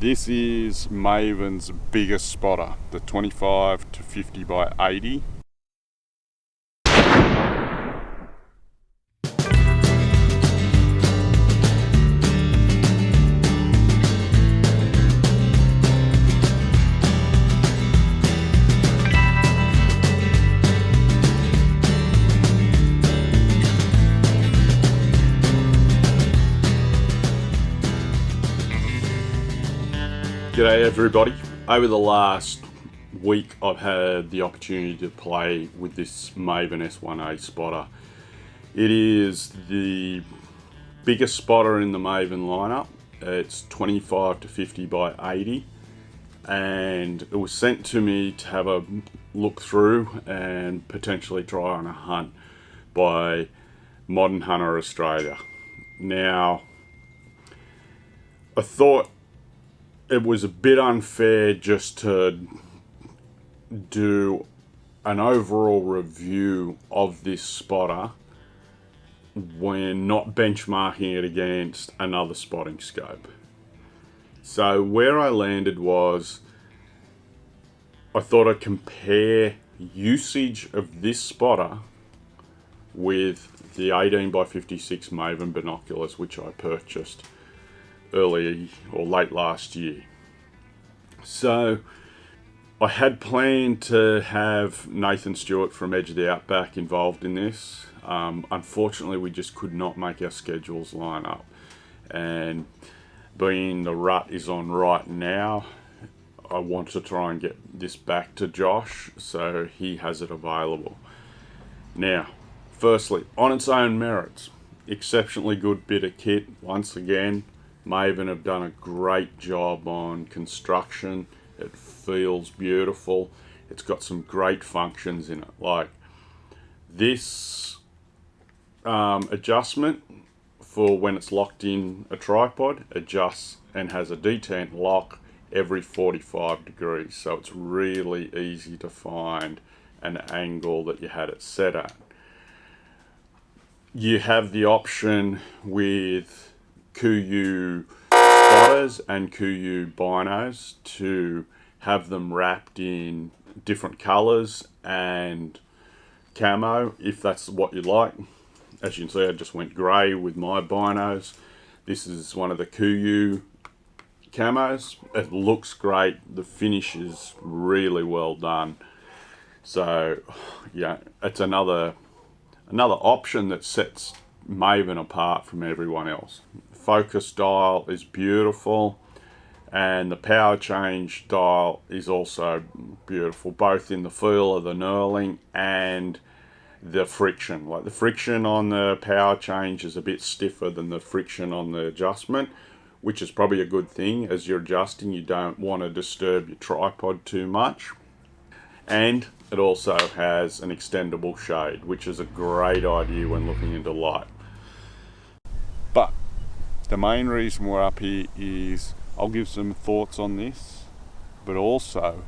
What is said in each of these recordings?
This is Maven's biggest spotter, the 25 to 50 by 80. G'day everybody. Over the last week I've had the opportunity to play with this Maven S1A spotter. It is the biggest spotter in the Maven lineup. It's 25 to 50 by 80 and it was sent to me to have a look through and potentially try on a hunt by Hunting Australia. Now, I thought it was a bit unfair just to do an overall review of this spotter when not benchmarking it against another spotting scope. So where I landed was, I thought I'd compare usage of this spotter with the 18 by 56 Maven binoculars, which I purchased early or late last year. So I had planned to have Nathan Stewart from Edge of the Outback involved in this. Unfortunately, we just could not make our schedules line up, and being the rut is on right now, I want to try and get this back to Josh so he has it available. Now, firstly, on its own merits, exceptionally good bit of kit. Once again, Maven have done a great job on construction. It feels beautiful. It's got some great functions in it, like this adjustment for when it's locked in a tripod adjusts and has a detent lock every 45 degrees, so it's really easy to find an angle that you had it set at. You have the option with KUIU spotters and KUIU binos to have them wrapped in different colors and camo if that's what you like. As you can see, I just went grey with my binos. This is one of the KUIU camos. It looks great. The finish is really well done. So yeah, it's another option that sets Maven apart from everyone else. Focus dial is beautiful, and the power change dial is also beautiful, both in the feel of the knurling and the friction. Like the friction on the power change is a bit stiffer than the friction on the adjustment, which is probably a good thing. As you're adjusting, you don't want to disturb your tripod too much. And it also has an extendable shade, which is a great idea when looking into light. But the main reason we're up here is I'll give some thoughts on this, but also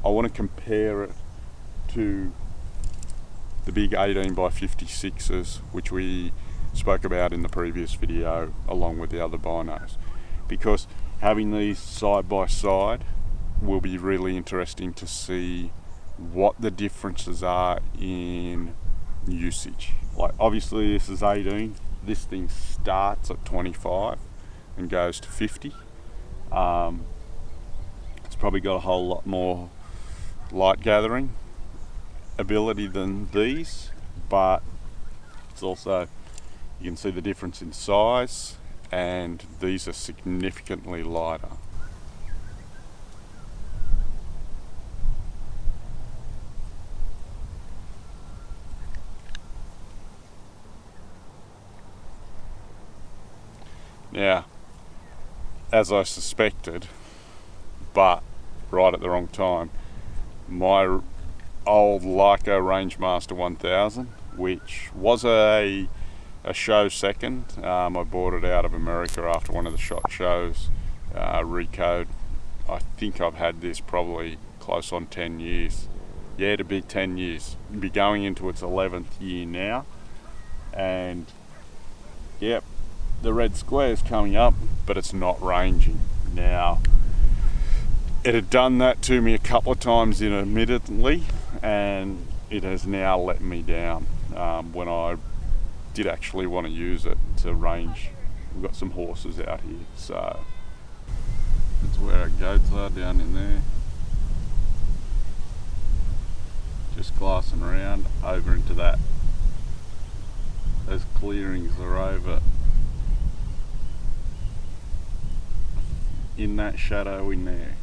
I want to compare it to the big 18 by 56s, which we spoke about in the previous video, along with the other binos, because having these side by side will be really interesting to see what the differences are in usage. Like obviously this is 18. This thing starts at 25 and goes to 50. It's probably got a whole lot more light gathering ability than these, but it's also, you can see the difference in size, and these are significantly lighter. Now, as I suspected, but right at the wrong time, my old Leica Rangemaster 1000, which was a show second, I bought it out of America after one of the SHOT shows, recode. I think I've had this probably close on 10 years. Yeah, to be 10 years. It'll be going into its 11th year now, and yep, the red square is coming up, but it's not ranging. Now, it had done that to me a couple of times intermittently, and it has now let me down when I did actually want to use it to range. We've got some horses out here, so that's where our goats are, down in there. Just glassing around over into that. Those clearings are over in that shadow in there.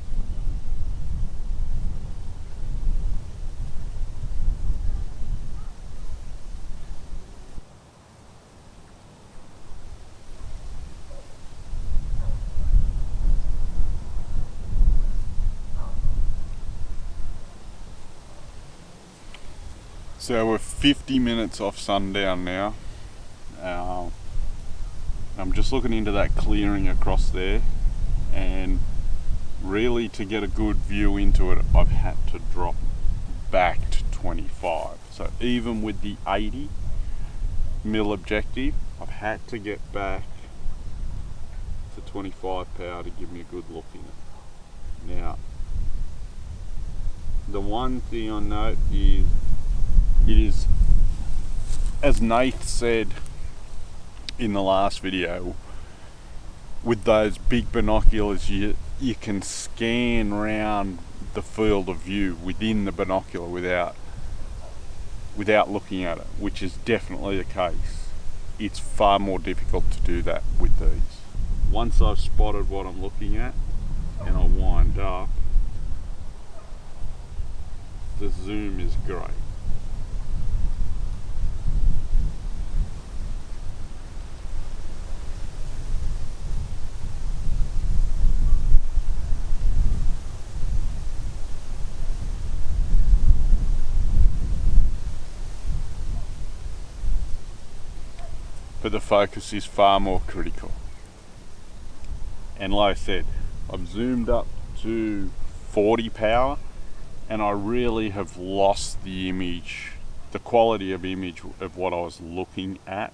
So we're 50 minutes off sundown now. I'm just looking into that clearing across there, and really to get a good view into it, I've had to drop back to 25. So even with the 80 mil objective, I've had to get back to 25 power to give me a good look in it. Now, the one thing I note is, it is, as Nath said in the last video, with those big binoculars you can scan around the field of view within the binocular without looking at it, which is definitely the case. It's far more difficult to do that with these. Once I've spotted what I'm looking at and I wind up, the zoom is great. But the focus is far more critical. And like I said, I've zoomed up to 40 power, and I really have lost the image, the quality of image of what I was looking at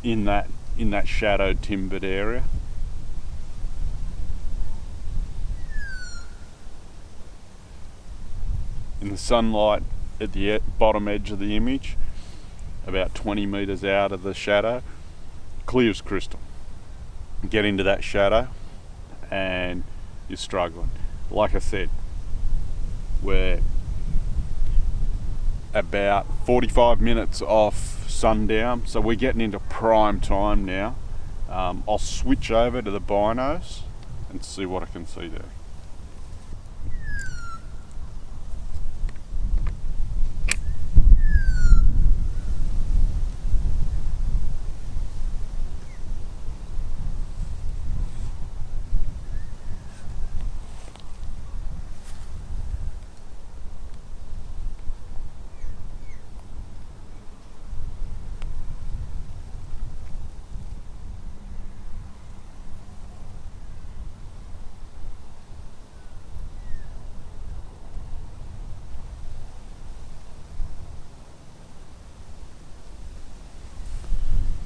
in that shadowed timbered area. In the sunlight at the bottom edge of the image, about 20 meters out of the shadow, clear as crystal. Get into that shadow and you're struggling. Like I said, we're about 45 minutes off sundown, so we're getting into prime time now. I'll switch over to the Binos and see what I can see there.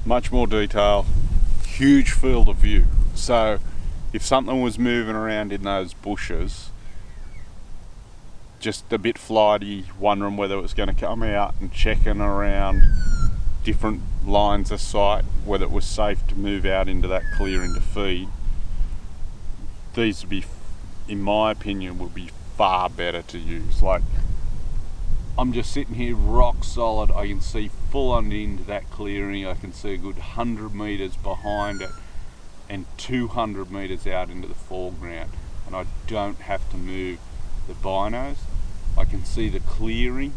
Much more detail, huge field of view. So if something was moving around in those bushes, just a bit flighty, wondering whether it was going to come out, and checking around different lines of sight, whether it was safe to move out into that clearing to feed, these would be, in my opinion, would be far better to use. Like, I'm just sitting here rock solid. I can see full on into that clearing. I can see a good 100 meters behind it and 200 meters out into the foreground, and I don't have to move the binos. I can see the clearing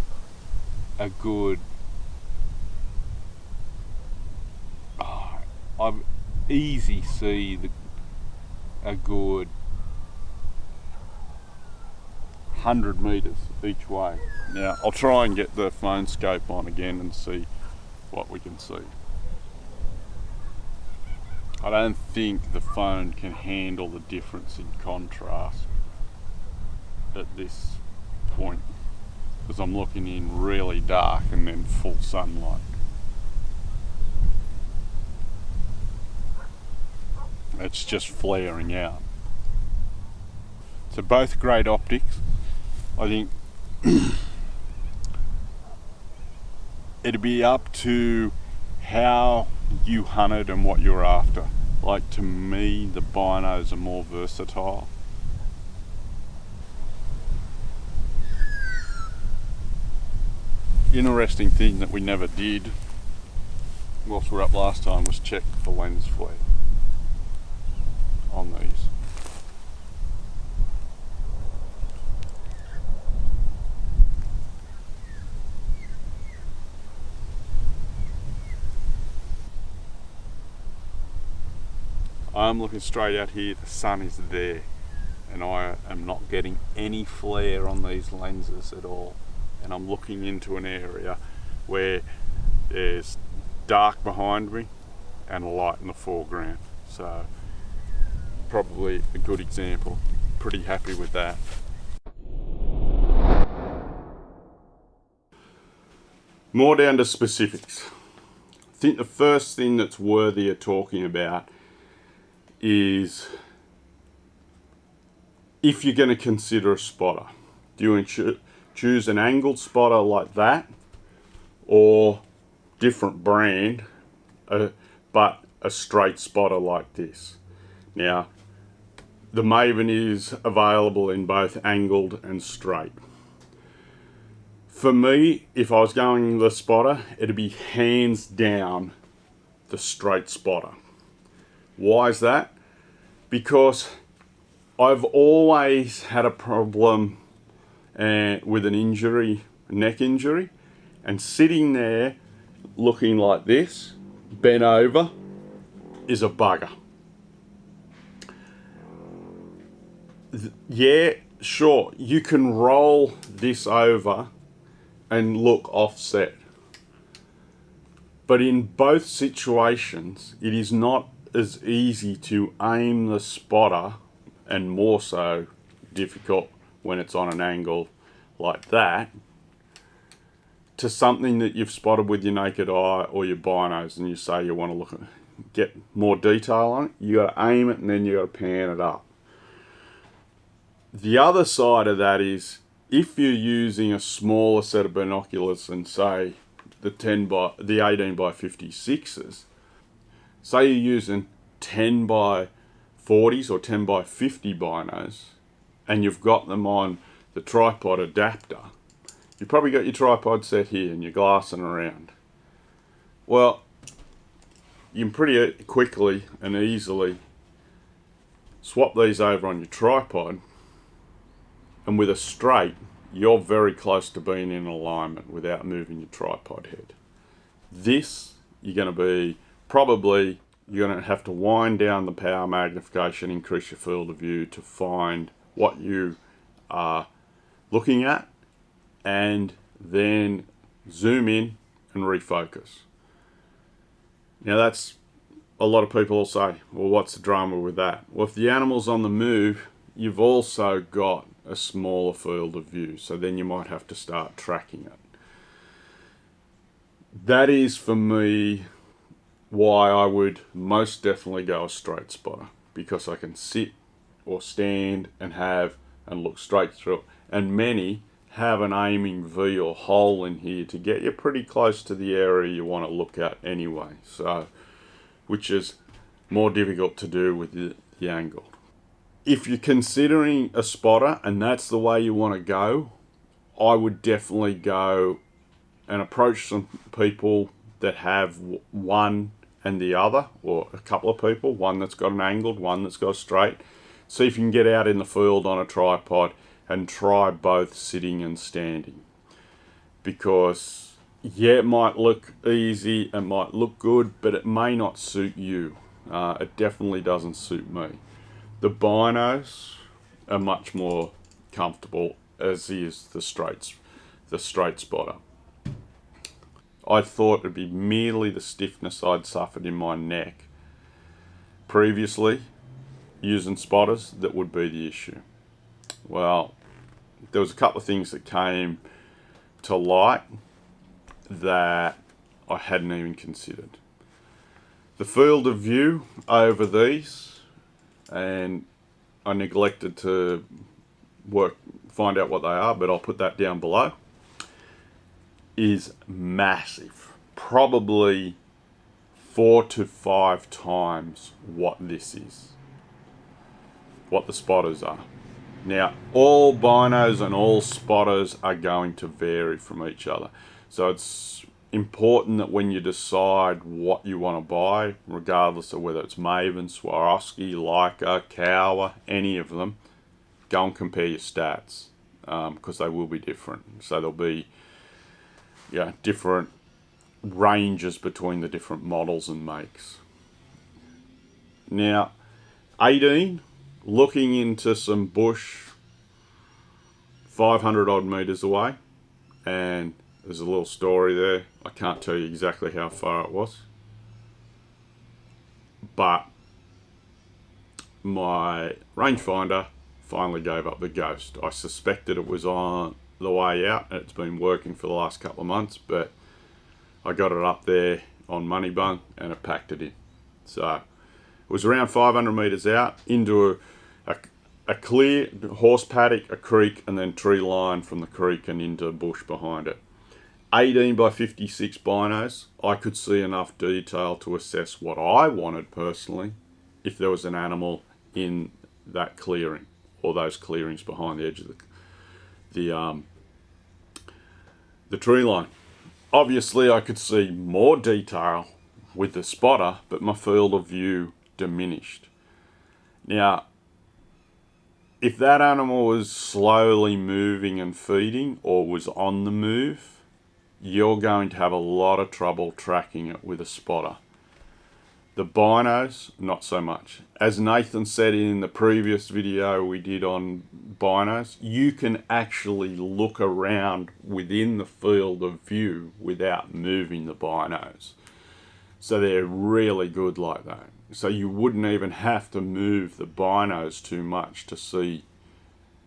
a good, I easy see a good 100 meters each way. Now I'll try and get the phone scope on again and see what we can see. I don't think the phone can handle the difference in contrast at this point, because I'm looking in really dark and then full sunlight. it's just flaring out. So both great optics. I think it'd be up to how you hunted and what you're after. Like, to me, the binos are more versatile. Interesting thing that we never did whilst we were up last time was check for lens flare on these. I'm looking straight out here, the sun is there, and I am not getting any flare on these lenses at all. And I'm looking into an area where there's dark behind me and light in the foreground. So probably a good example. Pretty happy with that. More down to specifics. I think the first thing that's worthy of talking about is if you're going to consider a spotter. Do you choose an angled spotter like that, or different brand, but a straight spotter like this? Now, the Maven is available in both angled and straight. For me, if I was going the spotter, it'd be hands down the straight spotter. Why is that? Because I've always had a problem with an injury, neck injury, and sitting there looking like this, bent over, is a bugger. Yeah, sure, you can roll this over and look offset, but in both situations, it is not as easy to aim the spotter, and more so difficult when it's on an angle like that, to something that you've spotted with your naked eye or your binos, and you say you want to look at, get more detail on it. You got to aim it and then you got to pan it up. The other side of that is, if you're using a smaller set of binoculars than say the 18 by 56s, say you're using 10 by 40s or 10 by 50 binos, and you've got them on the tripod adapter, you've probably got your tripod set here and you're glassing around. Well, you can pretty quickly and easily swap these over on your tripod, and with a straight, you're very close to being in alignment without moving your tripod head. This, you're going to be probably, you're going to have to wind down the power magnification, increase your field of view to find what you are looking at, and then zoom in and refocus. Now that's, a lot of people will say, well, what's the drama with that? Well, if the animal's on the move, you've also got a smaller field of view, so then you might have to start tracking it. That is, for me, why I would most definitely go a straight spotter, because I can sit or stand and look straight through it. And many have an aiming V or hole in here to get you pretty close to the area you want to look at anyway, so which is more difficult to do with the angle. If you're considering a spotter and that's the way you want to go, I would definitely go and approach some people that have one and the other, or a couple of people, one that's got an angled, one that's got a straight. See if you can get out in the field on a tripod and try both sitting and standing. Because, yeah, it might look easy, it might look good, but it may not suit you. It definitely doesn't suit me. The binos are much more comfortable, as is the straight spotter. I thought it'd be merely the stiffness I'd suffered in my neck previously using spotters that would be the issue. Well, there was a couple of things that came to light that I hadn't even considered. The field of view over these and I neglected to find out what they are, but I'll put that down below, is massive. Probably 4 to 5 times what this is, what the spotters are. Now, all binos and all spotters are going to vary from each other. So it's important that when you decide what you want to buy, regardless of whether it's Maven, Swarovski, Leica, Cower, any of them, go and compare your stats, because they will be different. So there'll be different ranges between the different models and makes. Now, 18, looking into some bush 500 odd meters away, and there's a little story there. I can't tell you exactly how far it was, but my rangefinder finally gave up the ghost. I suspected it was on the way out, and it's been working for the last couple of months, but I got it up there on Moneybung and it packed it in. So it was around 500 meters out into a clear horse paddock, a creek, and then tree line from the creek and into bush behind it. 18 by 56 binos. I could see enough detail to assess what I wanted personally, if there was an animal in that clearing or those clearings behind the edge of the tree line. Obviously I could see more detail with the spotter, but my field of view diminished. Now, if that animal was slowly moving and feeding or was on the move, you're going to have a lot of trouble tracking it with a spotter. The binos, not so much. As Nathan said in the previous video we did on binos, you can actually look around within the field of view without moving the binos. So they're really good like that. So you wouldn't even have to move the binos too much to see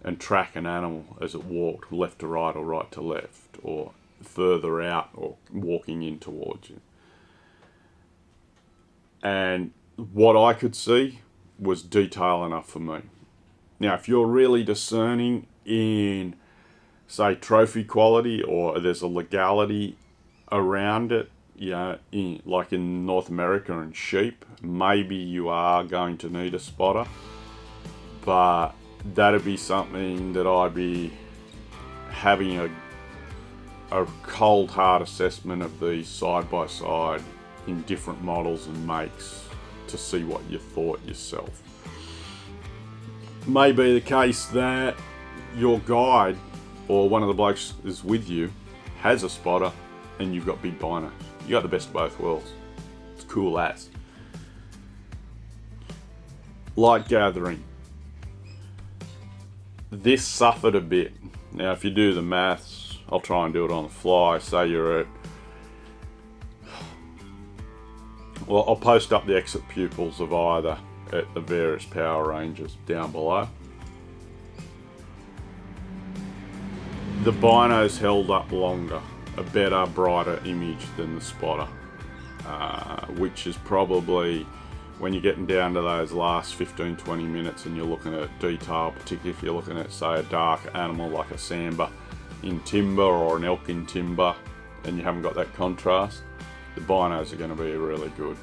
and track an animal as it walked left to right or right to left, or further out or walking in towards you. And what I could see was detail enough for me. Now, if you're really discerning in, say, trophy quality, or there's a legality around it, like in North America and sheep, maybe you are going to need a spotter, but that'd be something that I'd be having a cold hard assessment of these side by side in different models and makes to see what you thought yourself. May be the case that your guide or one of the blokes is with you has a spotter and you've got big binos. You got the best of both worlds. It's cool as. Light gathering. This suffered a bit. Now if you do the maths, I'll try and do it on the fly. Say you're at, well, I'll post up the exit pupils of either at the various power ranges down below. The binos held up longer, a better, brighter image than the spotter, which is probably, when you're getting down to those last 15-20 minutes and you're looking at detail, particularly if you're looking at, say, a dark animal like a sambar in timber or an elk in timber, and you haven't got that contrast, the binos are going to be a really good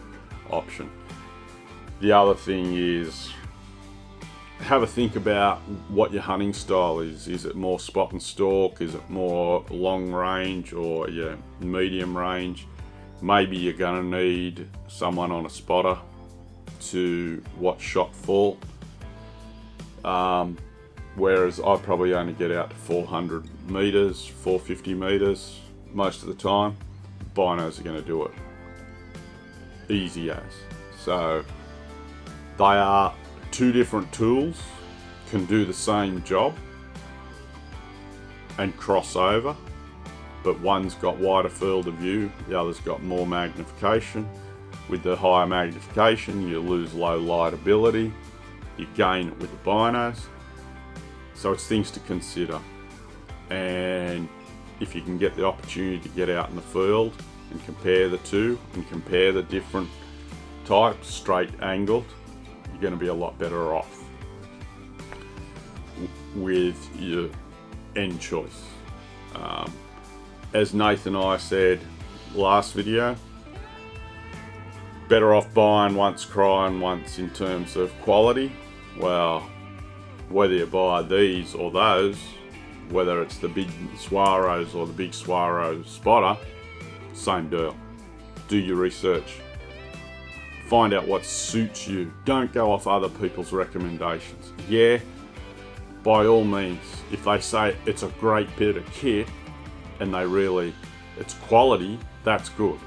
option. The other thing is, have a think about what your hunting style is. Is it more spot and stalk? Is it more long range or medium range? Maybe you're going to need someone on a spotter to watch shot fall. Whereas I probably only get out to 400 meters, 450 meters most of the time. Binos are going to do it easy as. So they are two different tools, can do the same job and cross over, but one's got wider field of view, the other's got more magnification. With the higher magnification, you lose low light ability, you gain it with the binos. So it's things to consider. And if you can get the opportunity to get out in the field and compare the two and compare the different types, straight, angled, you going to be a lot better off with your end choice. As Nathan and I said last video, better off buying once, crying once in terms of quality. Well, whether you buy these or those, whether it's the big Swaros or the big Swaro spotter, same deal. Do your research. Find out what suits you. Don't go off other people's recommendations. Yeah, by all means, if they say it's a great bit of kit and it's quality, that's good.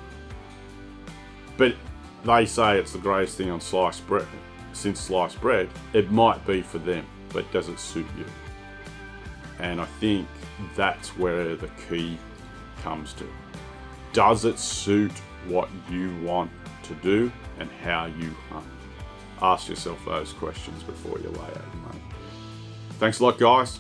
But they say it's the greatest thing on sliced bread, since sliced bread, it might be for them, but does it suit you? And I think that's where the key comes to. Does it suit what you want to do and how you hunt? Ask yourself those questions before you lay out your money. Thanks a lot, guys.